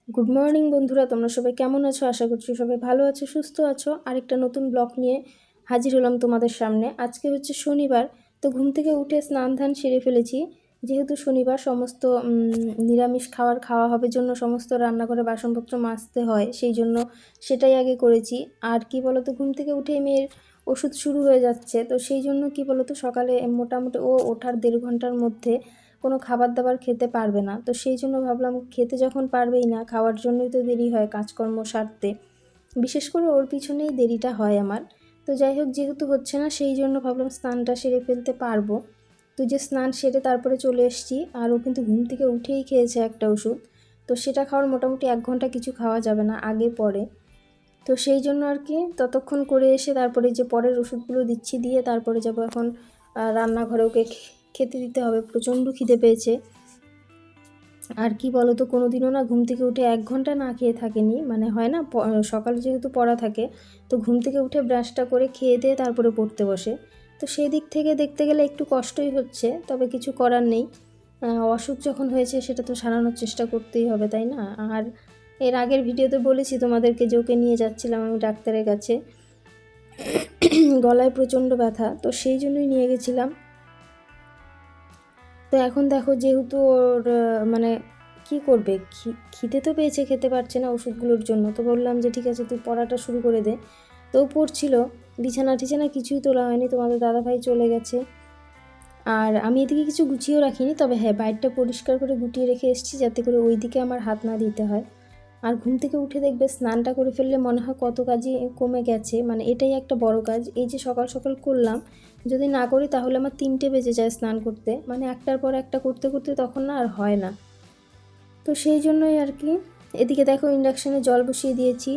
Good morning বন্ধুরা, তোমরা সবাই কেমন আছো? আশা করছি সবাই ভালো আছো, সুস্থ আছো। আরেকটা নতুন ব্লগ নিয়ে হাজির হলাম তোমাদের সামনে। আজকে হচ্ছে শনিবার, তো ঘুম থেকে উঠে স্নান ধান সেরে ফেলেছি। যেহেতু শনিবার সমস্ত নিরামিষ খাওয়া হবে জন্য সমস্ত রান্নাঘরে বাসনপত্র মাজতে হয়, সেই জন্য সেটাই আগে করেছি। আর কি বলতো, ঘুম থেকে উঠেই মেয়ের ওষুধ শুরু হয়ে যাচ্ছে, তো সেই জন্য কি বলতো সকালে মোটামুটি ও ওঠার 1.5 ঘন্টার মধ্যে কোনো খাবার দাবার খেতে পারবে না। তো সেই জন্য ভাবলাম খেতে যখন পারবেই না, খাওয়ার জন্যই তো দেরি হয় কাজকর্ম সারতে, বিশেষ করে ওর পিছনেই দেরিটা হয় আমার। তো যাই হোক, যেহেতু হচ্ছে না সেই জন্য ভাবলাম স্নানটা সেরে ফেলতে পারবো। তো যে স্নান সেরে তারপরে চলে এসেছি, আর ও কিন্তু ঘুম থেকে উঠেই খেয়েছে একটা ওষুধ। তো সেটা খাওয়ার মোটামুটি 1 ঘন্টা কিছু খাওয়া যাবে না, আগে পরে। তো সেই জন্য আর কি ততক্ষণ করে এসে তারপরে যে পরের ওষুধগুলো দিচ্ছি, দিয়ে তারপরে যাব এখন রান্নাঘরে। ওকে খেতে দিতে হবে, প্রচণ্ড খিদে পেয়েছে। আর কি বলো তো, কোনো দিনও না ঘুম থেকে উঠে 1 ঘন্টা না খেয়ে থাকেনি। মানে হয় না, সকালে যেহেতু পড়া থাকে, তো ঘুম থেকে উঠে ব্রাশটা করে খেয়ে দিয়ে তারপরে পড়তে বসে। তো সেই দিক থেকে দেখতে গেলে একটু কষ্টই হচ্ছে, তবে কিছু করার নেই। অসুখ যখন হয়েছে সেটা তো সারানোর চেষ্টা করতেই হবে, তাই না? আর এর আগের ভিডিওতে বলেছি তোমাদেরকে যে ওকে নিয়ে যাচ্ছিলাম আমি ডাক্তারের কাছে, গলায় প্রচণ্ড ব্যথা, তো সেই জন্যই নিয়ে গেছিলাম। তো এখন দেখো, যেহেতু ওর মানে কি করবে, খিদে তো পেয়েছে, খেতে পারছে না ওষুধগুলোর জন্য। তো বললাম যে ঠিক আছে, তুই পড়াটা শুরু করে দে। তো পড়ছিল, বিছানা টিছানা কিছুই তোলা হয়নি, তোমাদের দাদাভাই চলে গেছে। আর আমি এদিকে কিছু গুছিয়েও রাখিনি, তবে হ্যাঁ, বাইরটা পরিষ্কার করে গুটিয়ে রেখে এসেছি যাতে করে ওই দিকে আমার হাত না দিতে হয়। আর ঘুম থেকে উঠে দেখবে স্নানটা করে ফেললে মনে হয় কত কাজই কমে গেছে। মানে এটাই একটা বড় কাজ। এই যে সকাল সকাল করলাম, যদি না করি তাহলে আমার 3টে বেজে যায় স্নান করতে। মানে একটার পর একটা করতে করতে তখন না আর হয় না। তো সেই জন্যই আর কি। এদিকে দেখো, ইন্ডাকশানে জল বসিয়ে দিয়েছি।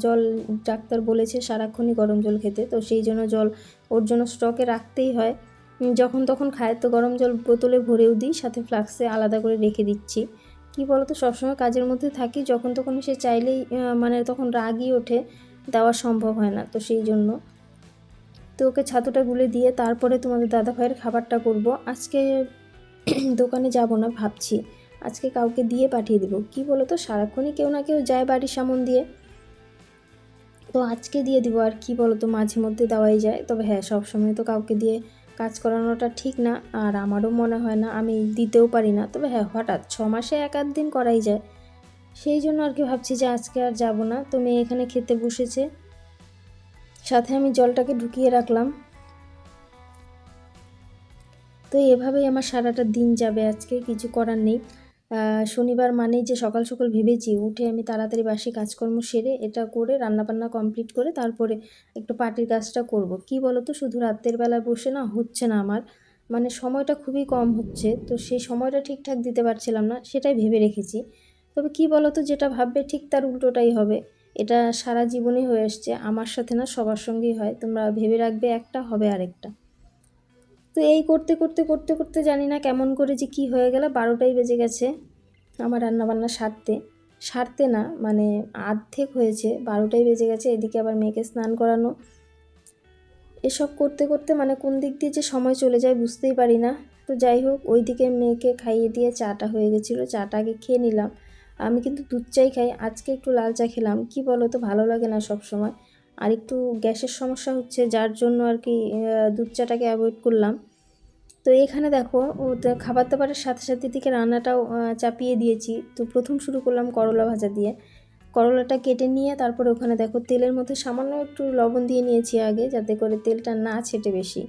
জল, ডাক্তার বলেছে সারাক্ষণই গরম জল খেতে, তো সেই জন্য জল ওর জন্য স্টকে রাখতেই হয়। যখন তখন খায়, তো গরম জল বোতলে ভরেও দিই, সাথে ফ্লাক্সে আলাদা করে রেখে দিচ্ছি। কি বলতো, সবসময় কাজের মধ্যে থাকি, যখন তখন সে চাইলেই মানে তখন রাগই ওঠে, দেওয়া সম্ভব হয় না, তো সেই জন্য। তো ওকে ছাতুটা গুলে দিয়ে তারপরে তোমাদের দাদাভাইয়ের খাবারটা করব। আজকে দোকানে যাব না ভাবছি, আজকে কাউকে দিয়ে পাঠিয়ে দেবো। কি বলো তো, সারাক্ষণই কেউ না কেউ যায় বাড়ির সামন দিয়ে, তো আজকে দিয়ে দিব। আর কি বলো তো, মাঝে মধ্যে দেওয়াই যায়, তবে হ্যাঁ, সবসময় তো কাউকে দিয়ে কাজ করানোটা ঠিক না, আর আমারও মনে হয় না, আমি দিতেও পারি না। তবে হ্যাঁ, হঠাৎ 6 মাসে 1-8 দিন করাই যায়। সেই জন্য আর কি ভাবছি যে আজকে আর যাব না। তো মেয়ে এখানে খেতে বসেছে, সাথে আমি জলটাকে ঢুকিয়ে রাখলাম। তো এভাবেই আমার সারাটা দিন যাবে আজকে, কিছু করার নেই। শনিবার মানেই যে সকাল সকাল ভেবেছি উঠে আমি তাড়াতাড়ি বাসি কাজকর্ম সেরে এটা করে রান্নাবান্না কমপ্লিট করে তারপরে একটু পার্টির কাজটা করব। কি বলো তো, শুধু রাতের বেলা বসে না হচ্ছে না আমার, মানে সময়টা খুবই কম হচ্ছে, তো সেই সময়টা ঠিকঠাক দিতে পারছিলাম না, সেটাই ভেবে রেখেছি। তবে কি বলো তো, যেটা ভাববে ঠিক তার উল্টোটাই হবে। এটা সারা জীবনই হয়ে আসছে আমার সাথে, না সবার সঙ্গেই হয়। তোমরা ভেবে রাখবে একটা হবে আরেকটা। তো এই করতে করতে করতে করতে জানি না কেমন করে যে কী হয়ে গেল, 12টাই বেজে গেছে আমার রান্নাবান্না সারতে। সারতে না মানে আর্ধেক হয়েছে, 12টাই বেজে গেছে। এদিকে আবার মেয়েকে স্নান করানো, এসব করতে করতে মানে কোন দিক দিয়ে যে সময় চলে যায় বুঝতেই পারি না। তো যাই হোক, ওইদিকে মেয়েকে খাইয়ে দিয়ে চাটা হয়ে গেছিলো, চাটা আগে খেয়ে নিলাম। আমি কিন্তু দুধ চাই খাই, আজকে একটু লাল চা খেলাম। কি বলো তো, ভালো লাগে না সব সময়। আর একটু গ্যাসের সমস্যা হচ্ছে, যার জন্য আর কি দুধ চাটাকে অ্যাভয়েড করলাম। তো এখানে দেখো, ও খাবার দাবারের সাথে সাথে দিকে রান্নাটাও চাপিয়ে দিয়েছি। তো প্রথম শুরু করলাম করলা ভাজা দিয়ে। করলাটা কেটে নিয়ে তারপরে ওখানে দেখো তেলের মধ্যে সামান্য একটু লবণ দিয়ে নিয়েছি আগে, যাতে করে তেলটা না ছেটে বেশি।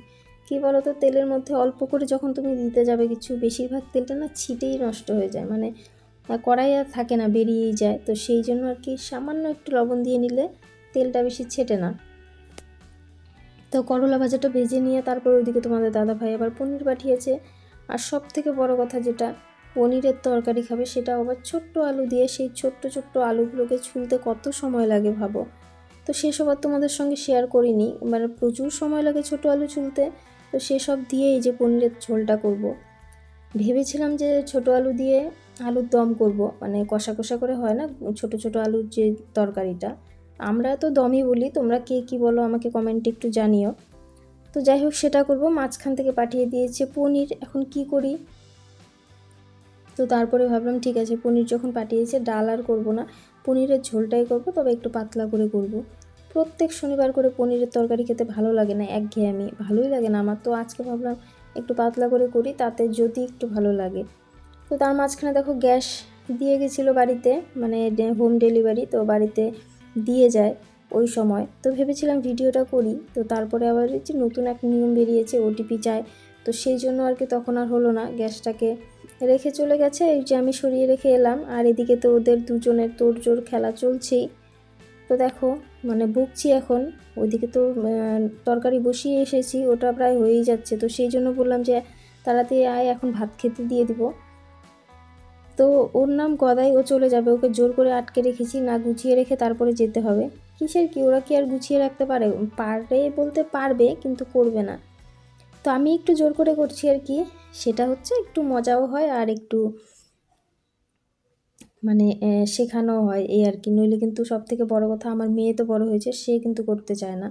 কী বলো তো, তেলের মধ্যে অল্প করে যখন তুমি দিতে যাবে কিছু, বেশিরভাগ তেলটা না ছিটেই নষ্ট হয়ে যায়, মানে কড়াই আর থাকে না, বেরিয়েই যায়। তো সেই জন্য আর কি সামান্য একটু লবণ দিয়ে নিলে তেলটা বেশি ছেটে না। তো করলা ভাজাটা ভেজে নিয়ে তারপর ওইদিকে তোমাদের দাদাভাই আবার পনির পাঠিয়েছে। আর সব থেকে বড় কথা যেটা, পনিরের তরকারি খাবে, সেটা আবার ছোট্ট আলু দিয়ে। সেই ছোট্ট ছোট্ট আলুগুলোকে ছুলতে কত সময় লাগে ভাবো। তো সেসব আর তোমাদের সঙ্গে শেয়ার করিনি, মানে প্রচুর সময় লাগে ছোট আলু ছুলতে। তো সেসব দিয়ে এই যে পনিরের ঝোলটা করব। ভেবেছিলাম যে ছোট আলু দিয়ে আলুর দম করব, মানে কষা কষা করে হয় না ছোট ছোট আলুর যে তরকারিটা, আমরা তো দমই বলি, তোমরা কে কী বলো আমাকে কমেন্টে একটু জানিও। তো যাই হোক, সেটা করব। মাঝখান থেকে পাঠিয়ে দিয়েছে পনির, এখন কি করি। তো তারপরে ভাবলাম ঠিক আছে, পনির যখন পাঠিয়েছে ডাল আর করবো না, পনিরের ঝোলটাই করবো, তবে একটু পাতলা করে করব। প্রত্যেক শনিবার করে পনিরের তরকারি খেতে ভালো লাগে না, একঘেয়েমি, ভালোই লাগে না আমার। তো আজকে ভাবলাম একটু পাতলা করে করি, তাতে যদি একটু ভালো লাগে। তো তার মাঝখানে দেখো গ্যাস দিয়ে গেছিলো বাড়িতে, মানে হোম ডেলিভারি, তো বাড়িতে দিয়ে যায় ওই সময়। তো ভেবেছিলাম ভিডিওটা করি, তো তারপরে আবার যে নতুন এক নিয়ম বেরিয়েছে, ওটিপি চায়, তো সেই জন্য আর কি তখন আর হলো না, গ্যাসটাকে রেখে চলে গেছে। এই যে আমি সরিয়ে রেখে এলাম, আর এদিকে তো ওদের দুজনের তোড়জোড় খেলা চলছেই। তো দেখো মানে বকছি এখন, ওইদিকে তো তরকারি বসিয়ে এসেছি, ওটা প্রায় হয়েই যাচ্ছে। তো সেই জন্য বললাম যে তাড়াতাড়ি আয়, এখন ভাত খেতে দিয়ে দিব। তো ওর নাম গদাই, ও চলে যাবে, ওকে জোর করে আটকে রেখেছি, না গুছিয়ে রেখে তারপরে যেতে হবে। কিসের কি, ওরা কি আর গুছিয়ে রাখতে পারে? পারে বলতে পারবে, কিন্তু করবে না। তো আমি একটু জোর করে করছি আর কি, সেটা হচ্ছে একটু মজাও হয় আর একটু মানে শেখানো হয় এই আর কি। নইলে কিন্তু সব থেকে বড় কথা, আমার মেয়ে তো বড় হয়েছে, সে কিন্তু করতে চায় না।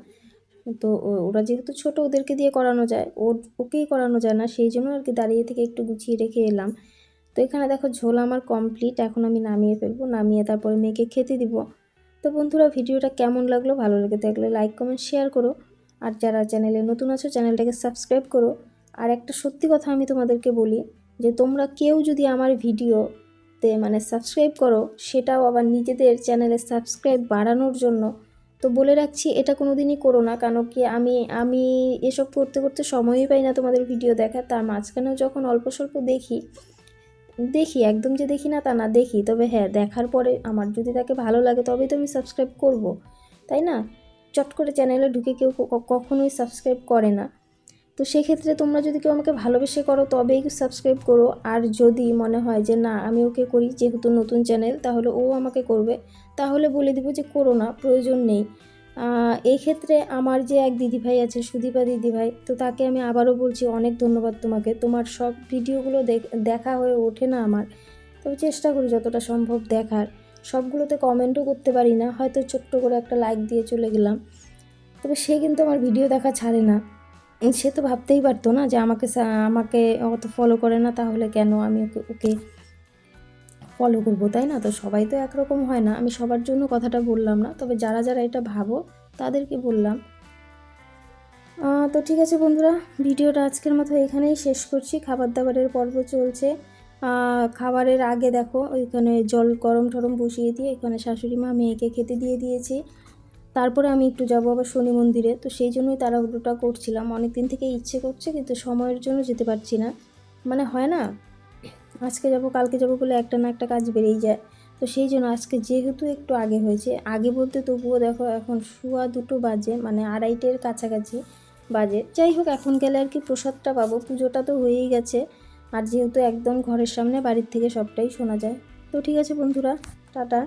তো ওরা যেহেতু ছোট, ওদেরকে দিয়ে করানো যায়, ওকেই করানো যায় না, সেই জন্য আর কি দাঁড়িয়ে থেকে একটু গুছিয়ে রেখে এলাম। তো এখানে দেখো ঝোল আমার কমপ্লিট, এখন আমি নামিয়ে ফেলবো, নামিয়ে তারপরে মেয়েকে খেতে দিব। তো বন্ধুরা, ভিডিওটা কেমন লাগলো, ভালো লেগে থাকলে লাইক কমেন্ট শেয়ার করো, আর যারা চ্যানেলে নতুন আছো চ্যানেলটাকে সাবস্ক্রাইব করো। আর একটা সত্যি কথা আমি তোমাদেরকে বলি, যে তোমরা কেউ যদি আমার ভিডিওতে মানে সাবস্ক্রাইব করো, সেটাও আবার নিজেদের চ্যানেলে সাবস্ক্রাইব বাড়ানোর জন্য, তো বলে রাখছি এটা কোনো দিনই করো না। কেন কি, আমি এসব করতে করতে সময়ই পাই না তোমাদের ভিডিও দেখার। তার মাঝখানেও যখন অল্প স্বল্প দেখি, একদম যে দেখি না তা না, দেখি, তবে হ্যাঁ দেখার পরে আমার যদি তাকে ভালো লাগে তবেই তো আমি সাবস্ক্রাইব করব, তাই না? চট করে চ্যানেলে ঢুকে কেউ কখনোই সাবস্ক্রাইব করে না। তো সেক্ষেত্রে তোমরা যদি কেউ আমাকে ভালোবেসে করো তবেই সাবস্ক্রাইব করো। আর যদি মনে হয় যে না আমি ওকে করি, যেহেতু নতুন চ্যানেল, তাহলে ও আমাকে করবে, তাহলে বলে দিব যে করো না, প্রয়োজন নেই। এই ক্ষেত্রে আমার যে এক দিদিভাই আছে, সুদীপা দিদিভাই, তো তাকে আমি আবারও বলছি অনেক ধন্যবাদ তোমাকে। তোমার সব ভিডিওগুলো দেখা হয়ে ওঠে না আমার, তবে চেষ্টা করি যতটা সম্ভব দেখার। সবগুলোতে কমেন্টও করতে পারি না, হয়তো ছোট্ট করে একটা লাইক দিয়ে চলে গেলাম। তবে সে কিন্তু আমার ভিডিও দেখা ছাড়ে না। সে তো ভাবতেই পারতো না যে আমাকে অত ফলো করে না, তাহলে কেন আমি ওকে ফলো করবো, তাই না? তো সবাই তো একরকম হয় না, আমি সবার জন্য কথাটা বললাম না, তবে যারা যারা এটা ভাবো তাদেরকে বললাম। তো ঠিক আছে বন্ধুরা, ভিডিওটা আজকের মতো এখানেই শেষ করছি। খাবার দাবারের পর্ব চলছে। খাবারের আগে দেখো ওইখানে জল গরম টরম বসিয়ে দিয়ে এখানে শাশুড়ি মা মেয়েকে খেতে দিয়ে দিয়েছি। তারপরে আমি একটু যাবো আবার শনি মন্দিরে, তো সেই জন্যই তাড়াহুড়োটা করছিলাম। অনেক দিন থেকে ইচ্ছে করছে, কিন্তু সময়ের জন্য যেতে পারছি না। মানে হয় না, আজকে যাব কালকে যাব বলে একটা না একটা কাজ বেরিয়ে যায়। তো সেই জন্য আজকে যেহেতু একটু আগে হয়েছে, আগে বলতে তবুও দেখো এখন 2:15 বাজে, মানে 2:30-এর কাছাকাছি বাজে। যাই হোক, এখন গেলে আর কি প্রসাদটা পাবো, পুজোটা তো হয়েই গেছে। আর যেহেতু একদম ঘরের সামনে, বাড়ির থেকে সবটাই শোনা যায়। তো ঠিক আছে বন্ধুরা, টাটা।